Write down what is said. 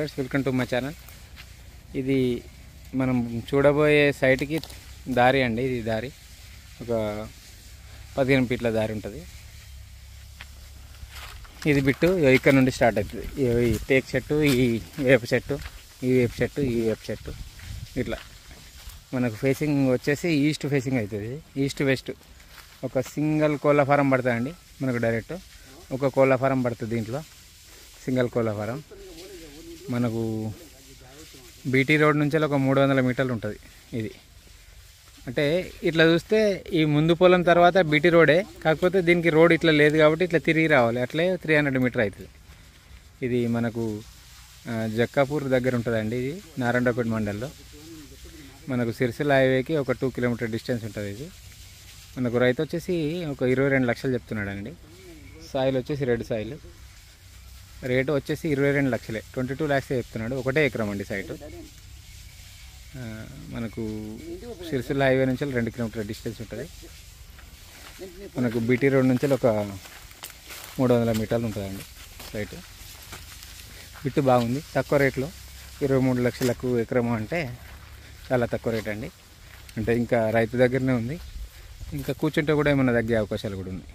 Viewers, welcome to my channel. ఇది మనం చూడబోయే సైట్కి దారి అండి. ఇది దారి ఒక 15 ఫీట్ల దారి ఉంటుంది. ఇది బిట్టు ఇక్కడ నుండి స్టార్ట్ అవుతుంది. ఈ టేక్ చెట్టు, ఈ వేప చెట్టు, ఈ వేప చెట్టు, ఈ వేప చెట్టు, ఇట్లా మనకు ఫేసింగ్ వచ్చేసి ఈస్ట్ ఫేసింగ్ అవుతుంది. ఈస్ట్ వెస్ట్ ఒక సింగిల్ కోళ్ళ ఫారం పడుతుందండి మనకు. డైరెక్ట్ ఒక కోళ్ళ ఫారం పడుతుంది. దీంట్లో సింగిల్ కోళ్ళ ఫారం మనకు బీటీ రోడ్ నుంచి ఒక 300 మీటర్లు ఉంటుంది. ఇది అంటే ఇట్లా చూస్తే ఈ ముందు పొలం తర్వాత బీటీ రోడే, కాకపోతే దీనికి రోడ్ ఇట్లా లేదు కాబట్టి ఇట్లా తిరిగి రావాలి. అట్లే 300 మీటర్ అవుతుంది. ఇది మనకు జక్కాపూర్ దగ్గర ఉంటుందండి. ఇది నారాయణపేట మండల్లో మనకు సిరిసిల్ల హైవేకి ఒక 2 కిలోమీటర్ డిస్టెన్స్ ఉంటుంది. ఇది మనకు రైతు వచ్చేసి ఒక 22 లక్షలు చెప్తున్నాడండి. సాయిల్ వచ్చేసి రెడ్ సాయిల్. రేటు వచ్చేసి 22 లక్షలే, 22 lakhs చెప్తున్నాడు. ఒకటే ఎకరం అండి సైటు. మనకు సిరిసిల్ల హైవే నుంచి 2 కిలోమీటర్ డిస్టెన్స్ ఉంటుంది. మనకు బీటీ రోడ్ నుంచి ఒక 300 మీటర్లు ఉంటుందండి సైటు. బిట్టు బాగుంది, తక్కువ రేట్లో 23 లక్షలకు ఎకరం అంటే చాలా తక్కువ రేట్ అండి. అంటే ఇంకా రైతు దగ్గరనే ఉంది. ఇంకా కూర్చుంటే కూడా ఏమైనా తగ్గే అవకాశాలు కూడా ఉన్నాయి.